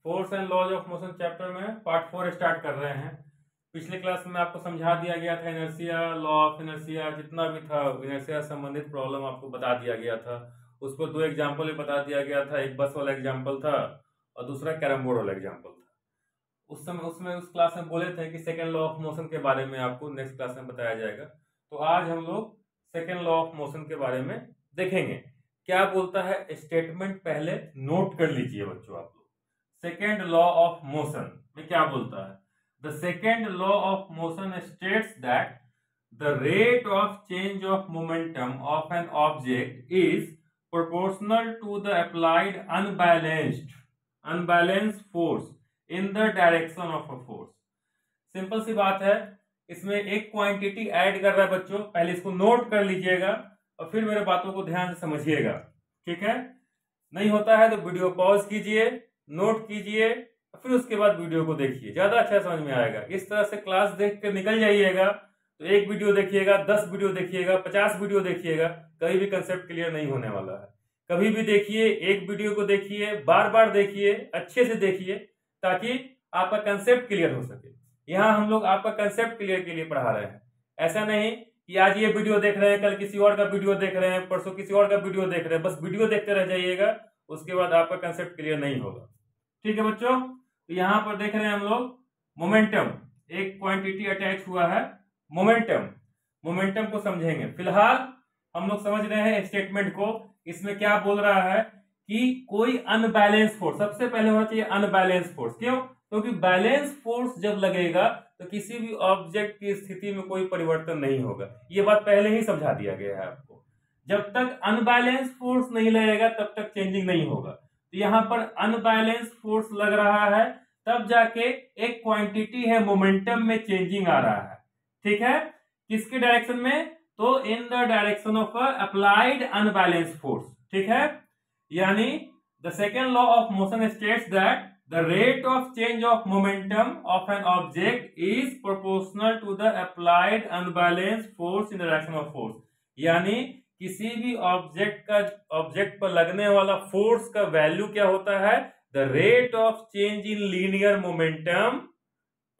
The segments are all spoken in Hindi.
Force and laws of motion chapter में पार्ट 4 स्टार्ट कर रहे हैं। पिछले क्लास में आपको समझा दिया गया था इनर्शिया, लॉ ऑफ इनर्शिया, जितना भी था इनर्शिया संबंधित प्रॉब्लम आपको बता दिया गया था। उस पर 2 एग्जाम्पल भी बता दिया गया था, एक बस वाला एग्जाम्पल था और दूसरा कैरम बोर्ड वाला एग्जाम्पल था। उस समय उसमें उस क्लास में बोले थे कि सेकेंड लॉ ऑफ मोशन के बारे में आपको नेक्स्ट क्लास में बताया जाएगा। तो आज हम लोग सेकेंड लॉ ऑफ मोशन के बारे में देखेंगे। क्या बोलता है स्टेटमेंट पहले नोट कर लीजिए बच्चों आप लोग। सेकेंड लॉ ऑफ मोशन में क्या बोलता है? The second law of motion states that the rate of change of momentum of an object is proportional to the applied unbalanced force in the direction of a force. Simple सी बात है, इसमें एक क्वांटिटी ऐड कर रहा है बच्चों। पहले इसको नोट कर लीजिएगा और फिर मेरे बातों को ध्यान से समझिएगा, ठीक है? नहीं होता है तो वीडियो पॉज कीजिए, नोट कीजिए, फिर उसके बाद वीडियो को देखिए, ज्यादा अच्छा समझ में आएगा। इस तरह से क्लास देख कर निकल जाइएगा तो एक वीडियो देखिएगा, 10 वीडियो देखिएगा, 50 वीडियो देखिएगा, कभी भी कंसेप्ट क्लियर नहीं होने वाला है। कभी भी देखिए, एक वीडियो को देखिए, बार बार देखिए, अच्छे से देखिए ताकि आपका कंसेप्ट क्लियर हो सके। यहाँ हम लोग आपका कंसेप्ट क्लियर के लिए पढ़ा रहे हैं। ऐसा नहीं कि आज ये वीडियो देख रहे हैं, कल किसी और का वीडियो देख रहे हैं, परसों किसी और का वीडियो देख रहे हैं, बस वीडियो देखते रह जाइएगा, उसके बाद आपका कंसेप्ट क्लियर नहीं होगा। ठीक है बच्चों? तो यहाँ पर देख रहे हैं हम लोग मोमेंटम, एक क्वांटिटी अटैच हुआ है मोमेंटम को समझेंगे। फिलहाल हम लोग समझ रहे हैं स्टेटमेंट को। इसमें क्या बोल रहा है कि कोई अनबैलेंस फोर्स, सबसे पहले होना चाहिए अनबैलेंस फोर्स। क्यों? क्योंकि बैलेंस फोर्स जब लगेगा तो किसी भी ऑब्जेक्ट की स्थिति में कोई परिवर्तन नहीं होगा। ये बात पहले ही समझा दिया गया है आपको। जब तक अनबैलेंस फोर्स नहीं लगेगा तब तक चेंजिंग नहीं होगा। तो यहाँ पर अनबैलेंस फोर्स लग रहा है, तब जाके एक क्वांटिटी है मोमेंटम में चेंजिंग आ रहा है। ठीक है? किसके डायरेक्शन में? तो इन the direction of applied unbalance force. ठीक है? यानी the second law of motion states that the rate of change of momentum of an object is proportional to the applied unbalanced force in the direction of force। यानी किसी भी ऑब्जेक्ट पर लगने वाला फोर्स का वैल्यू क्या होता है? The rate of change in linear momentum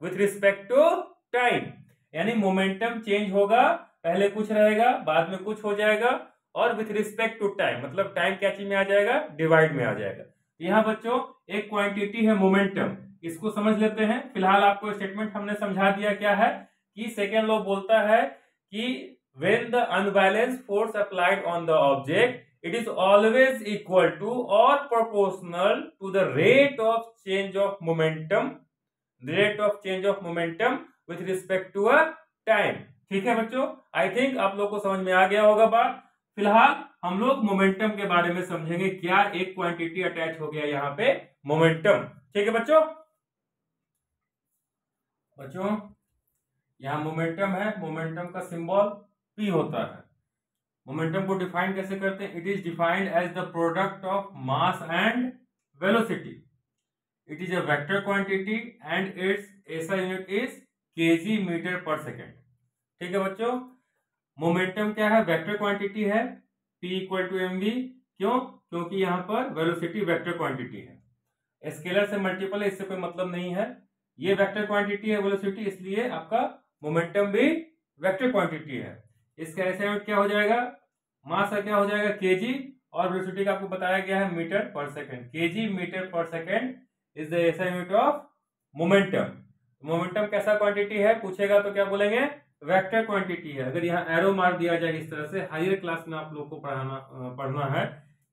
with respect to time. यानी मोमेंटम चेंज होगा, पहले कुछ रहेगा, बाद में कुछ हो जाएगा, और विथ रिस्पेक्ट टू टाइम, मतलब टाइम क्या चीज में आ जाएगा? डिवाइड में आ जाएगा। यहाँ बच्चों एक क्वांटिटी है मोमेंटम, इसको समझ लेते हैं। फिलहाल आपको स्टेटमेंट हमने समझा दिया क्या है कि सेकेंड लॉ बोलता है कि when the unbalanced force applied on the object it is always equal to और proportional to the rate of change of momentum with respect to a time. ठीक है बच्चों? आई थिंक आप लोग को समझ में आ गया होगा बात। फिलहाल हम लोग मोमेंटम के बारे में समझेंगे। क्या एक क्वांटिटी अटैच हो गया यहाँ पे? मोमेंटम। ठीक है बच्चों? यहाँ मोमेंटम है, मोमेंटम का सिंबल P होता है। मोमेंटम को डिफाइन कैसे करते हैं? It is defined as the product of mass and velocity. It is a vector quantity and its SI unit is kg metre per second. ठीक है बच्चों? मोमेंटम क्या है? वेक्टर क्वांटिटी है, P इक्वल टू mv। क्यों? क्योंकि यहाँ पर वेलोसिटी वेक्टर क्वांटिटी है। स्केलर से मल्टीपल है, इससे कोई मतलब नहीं है। ये वेक्टर क्वांटिटी है वेलोसिटी, इसलिए आपका मोमेंटम भी वेक्टर क्वांटिटी है। इसका SI यूनिट क्या हो जाएगा? मास का क्या हो जाएगा? kg, और वेलोसिटी का आपको बताया गया है metre per second. kg metre per second is the SI unit of momentum. Momentum कैसा क्वांटिटी है पूछेगा तो क्या बोलेंगे? वेक्टर क्वांटिटी है। अगर यहाँ एरो मार दिया जाए इस तरह से, हायर क्लास में आप लोग को पढ़ना है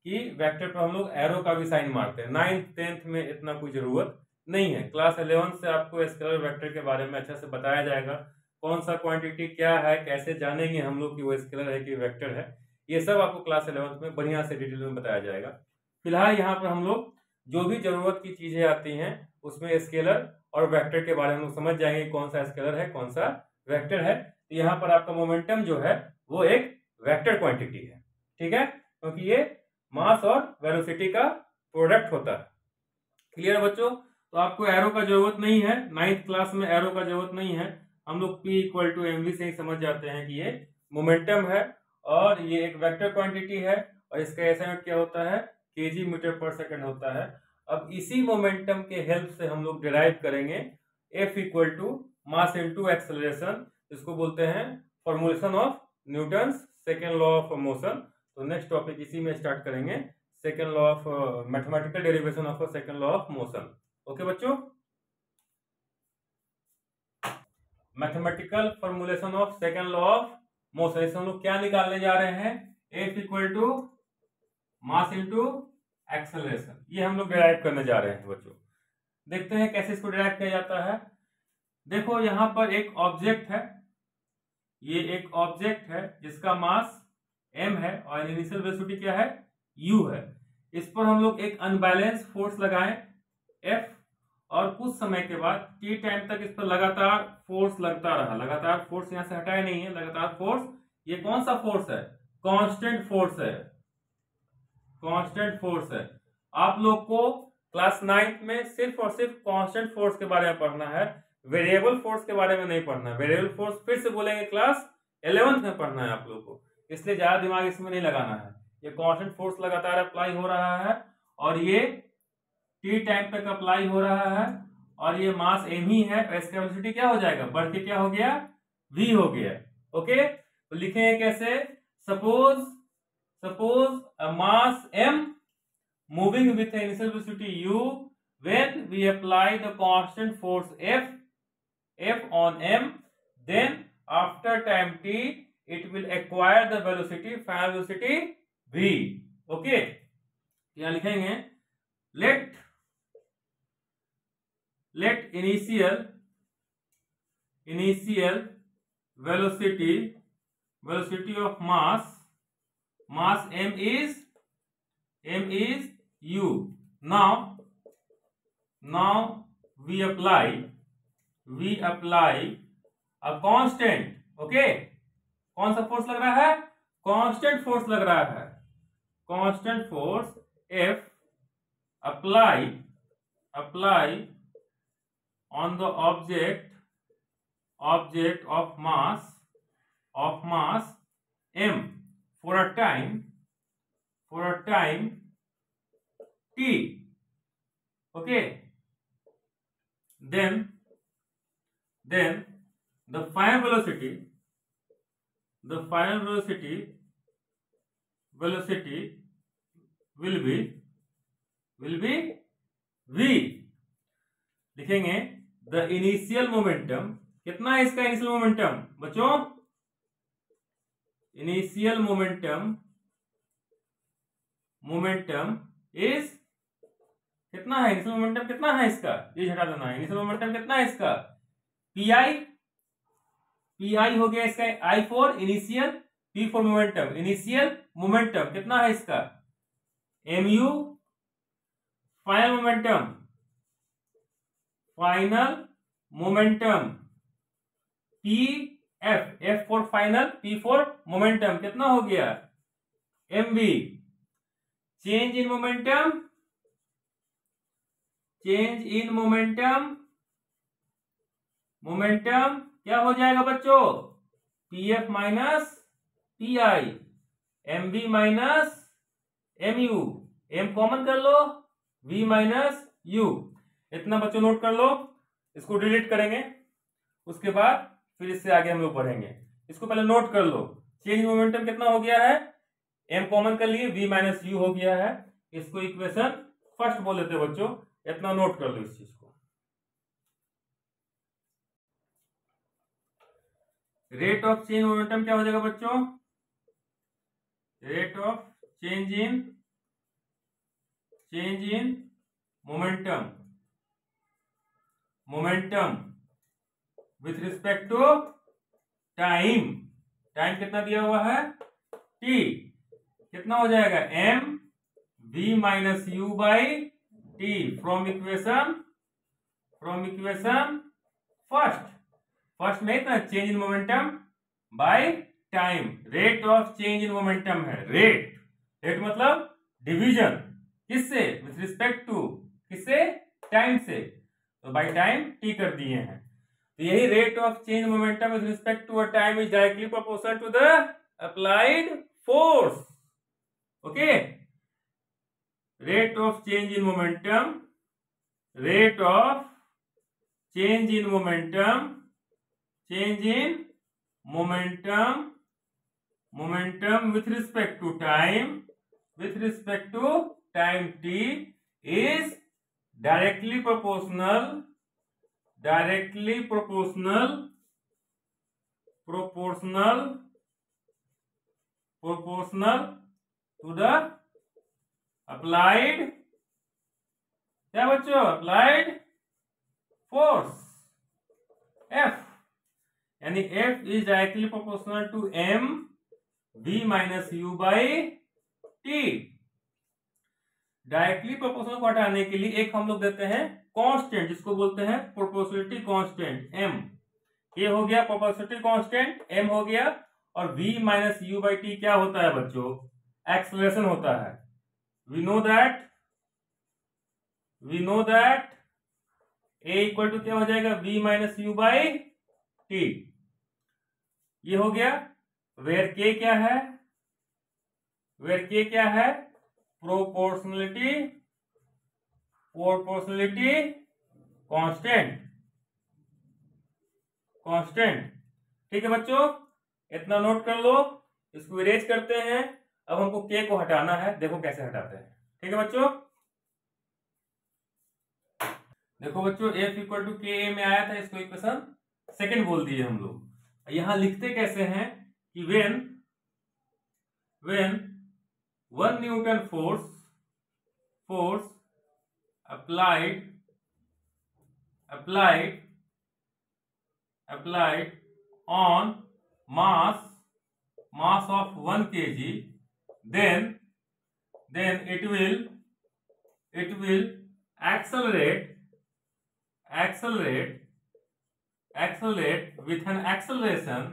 कि वेक्टर पर हम लोग एरो का भी साइन मारते हैं। 9th 10th में इतना कोई जरूरत नहीं है। क्लास 11 से आपको स्केलर वेक्टर के बारे में अच्छा से बताया जाएगा। कौन सा क्वांटिटी क्या है, कैसे जानेंगे हम लोग कि वो स्केलर है कि वेक्टर है, ये सब आपको क्लास 11 में बढ़िया से डिटेल में बताया जाएगा। फिलहाल यहाँ पर हम लोग जो भी जरूरत की चीजें आती हैं उसमें स्केलर और वेक्टर के बारे में हम लोग समझ जाएंगे, कौन सा स्केलर है कौन सा वेक्टर है। तो यहाँ पर आपका मोमेंटम जो है वो एक वेक्टर क्वांटिटी है। ठीक है? क्योंकि ये मास और वेलोसिटी का प्रोडक्ट होता है। क्लियर बच्चों? तो आपको एरो का जरूरत नहीं है, 9th क्लास में एरो का जरूरत नहीं है। हम लोग P इक्वल टू mv से ही समझ जाते हैं कि ये मोमेंटम है और ये एक वेक्टर क्वांटिटी है, और इसका SI यूनिट क्या होता है? kg मीटर पर सेकेंड होता है। अब इसी मोमेंटम के हेल्प से हम लोग डिराइव करेंगे F equal to mass into acceleration, इसको बोलते हैं formulation of Newton's second law of motion. तो नेक्स्ट टॉपिक इसी में स्टार्ट करेंगे, second law of mathematical derivation of second law of motion. Okay बच्चों, mathematical formulation of second law of motion, इसमें हम लोग क्या निकालने जा रहे हैं, F equal to mass into acceleration, ये हम लोग डिराइव करने जा रहे हैं बच्चों। देखते हैं कैसे इसको डिराइव किया जाता है। देखो यहाँ पर एक ऑब्जेक्ट है, ये एक ऑब्जेक्ट है जिसका मास m है और इनिशियल वेलोसिटी क्या है, u है। इस पर हम लोग एक अनबैलेंस फोर्स लगाएं F, और कुछ समय के बाद t टाइम तक इस पर लगातार फोर्स लगता रहा, लगातार फोर्स यहाँ से हटाया नहीं है, लगातार फोर्स। ये कौन सा फोर्स है, कांस्टेंट फोर्स है, कांस्टेंट फोर्स है। आप लोग को क्लास 9th में सिर्फ और सिर्फ कांस्टेंट फोर्स के बारे में पढ़ना है, वेरिएबल फोर्स के बारे में नहीं पढ़ना है। वेरिएबल फोर्स फिर से बोलेंगे क्लास 11th में पढ़ना है आप लोग को, इसलिए ज्यादा दिमाग इसमें नहीं लगाना है। ये कांस्टेंट फोर्स लगातार अप्लाई हो रहा है और ये टी टाइम तक अप्लाई हो रहा है और ये मास m ही है, और इसका वेलोसिटी क्या हो जाएगा, बढ़ के क्या हो गया, v हो गया। ओके, तो लिखेंगे कैसे, suppose a mass m moving with an initial velocity u, when we apply the constant force f on m, then after time t it will acquire the velocity, final velocity v। Okay, यहाँ लिखेंगे let initial velocity of mass m is u। now we apply a constant। Okay, कौन सा फोर्स लग रहा है, कांस्टेंट फोर्स लग रहा है, constant force F apply on the object of mass m for a time t। okay, then the final velocity will be v। लिखेंगे द इनिशियल मोमेंटम, कितना है इसका इनिशियल मोमेंटम बच्चों, इनिशियल मोमेंटम इज कितना है, इनिशियल मोमेंटम कितना है इसका, ये हटा देना है। इनिशियल मोमेंटम कितना है इसका, पी हो गया इसका, I for initial, P for momentum. Initial momentum कितना है इसका, mu, final momentum F for final, P for momentum कितना हो गया, mv। चेंज इन मोमेंटम क्या हो जाएगा बच्चों, pf minus pi, mv minus mu, m common कर लो, v माइनस u। इतना बच्चों नोट कर लो, इसको डिलीट करेंगे, उसके बाद फिर इससे आगे हम लोग बढ़ेंगे। इसको पहले नोट कर लो, चेंज मोमेंटम कितना हो गया है, m कॉमन कर लिए, v माइनस u हो गया है। इसको इक्वेशन फर्स्ट बोल देते बच्चों, इतना नोट कर लो इस चीज को। रेट ऑफ चेंज मोमेंटम क्या हो जाएगा बच्चों, rate of change in momentum with respect to time कितना दिया हुआ है, t, कितना हो जाएगा, m v minus u by t from equation first में इतना change in momentum by time. Rate of change in momentum है, रेट मतलब डिवीजन, किससे, विथ रिस्पेक्ट टू, किससे, टाइम से, तो बाय टाइम t कर दिए हैं। तो यही rate of change momentum with respect to a time is directly proportional to the applied force. Okay, rate of change in momentum, rate of change in momentum, change in momentum, momentum with respect to time t is directly proportional to the applied, क्या बच्चों, applied force F, यानी F is directly proportional to m v minus u by t। Directly proportional को हटाने के लिए एक हम लोग देते हैं कांस्टेंट, जिसको बोलते हैं प्रोपोर्शनलिटी कांस्टेंट m। ये हो गया प्रोपोर्शनलिटी कांस्टेंट m हो गया, और v minus u by T क्या होता है बच्चों, एक्सेलरेशन होता है। We know that a equal to क्या हो जाएगा, v minus u by T. ये हो गया। वेयर k क्या है, प्रोपोर्शनलिटी कांस्टेंट। ठीक है बच्चों, इतना नोट कर लो। इसको इरेज करते हैं। अब हमको k को हटाना है, देखो कैसे हटाते हैं। ठीक है बच्चों, देखो बच्चों f इक्वल टू के में आया था, इसको इक्वेशन सेकंड बोल दिए हम लोग। यहां लिखते कैसे हैं कि when 1 Newton force applied on mass of 1 kg, then it will accelerate with an acceleration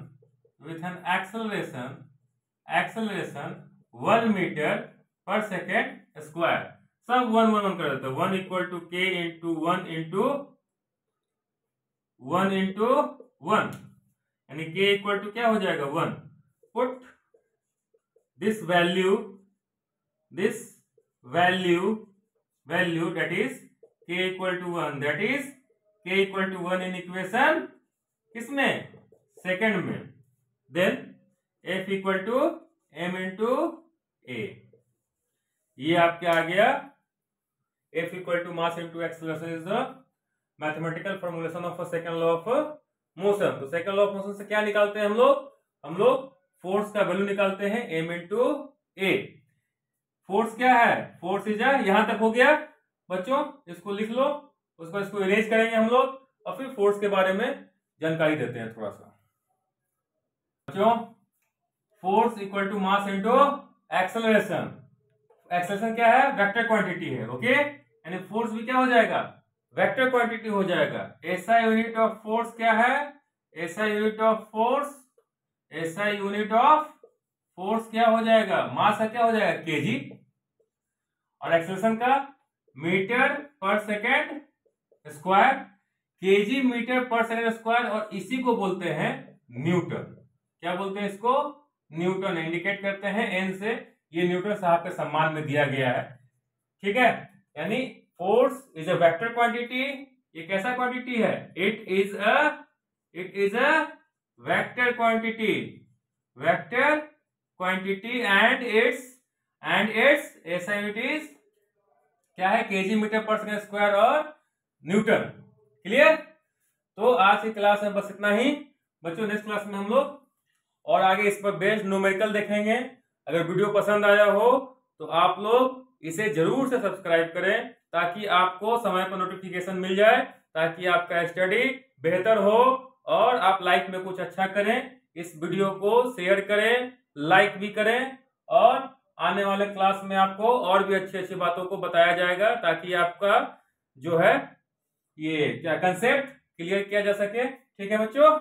1 meter per second square। सब 1 कर देते हैं। 1 equal to k into 1 into 1, यानी k इक्वल टू क्या हो जाएगा, 1। Put this value that is k equal to 1, that is k equal to 1 in equation किसमें, सेकंड में। Then f equal to m into a, ये आपके आ गया। f equal to mass into acceleration is the mathematical formulation of second law of motion. तो सेकंड लॉ ऑफ मोशन से क्या निकालते हैं हम लोग फोर्स का वैल्यू निकालते हैं m इंटू a। फोर्स क्या है, फोर्स इज यहां तक हो गया बच्चों, इसको लिख लो। उसको इसको इरेज करेंगे हम लोग, और फिर फोर्स के बारे में जानकारी देते हैं थोड़ा सा बच्चों। Force equal to mass into acceleration. Acceleration क्या है, वेक्टर क्वांटिटी है, ओके। यानी फोर्स भी क्या हो जाएगा, वेक्टर क्वांटिटी हो जाएगा। ऐसा यूनिट ऑफ फोर्स क्या है, ऐसा यूनिट ऑफ फोर्स क्या हो जाएगा, मास का क्या हो जाएगा, केजी, और एक्सेलरेशन का metre per second square, KG metre per second square, और इसी को बोलते हैं न्यूटन। क्या बोलते हैं इसको, न्यूटन। इंडिकेट करते हैं एन से। ये न्यूटन साहब के सम्मान में दिया गया है। ठीक है, यानी force is a vector quantity. ये कैसा क्वांटिटी है, it is a vector quantity and it's ऐसा यूनिट इज क्या है, KG metre per second square और न्यूटन। क्लियर। तो आज की क्लास में बस इतना ही बच्चों। नेक्स्ट क्लास में हम लोग और आगे इस पर बेस्ड न्यूमेरिकल देखेंगे। अगर वीडियो पसंद आया हो तो आप लोग इसे जरूर से सब्सक्राइब करें, ताकि आपको समय पर नोटिफिकेशन मिल जाए, ताकि आपका स्टडी बेहतर हो और आप लाइफ में कुछ अच्छा करें। इस वीडियो को शेयर करें, लाइक भी करें, और आने वाले क्लास में आपको और भी अच्छी अच्छी बातों को बताया जाएगा, ताकि आपका जो है ये क्या कंसेप्ट क्लियर किया जा सके। ठीक है बच्चों।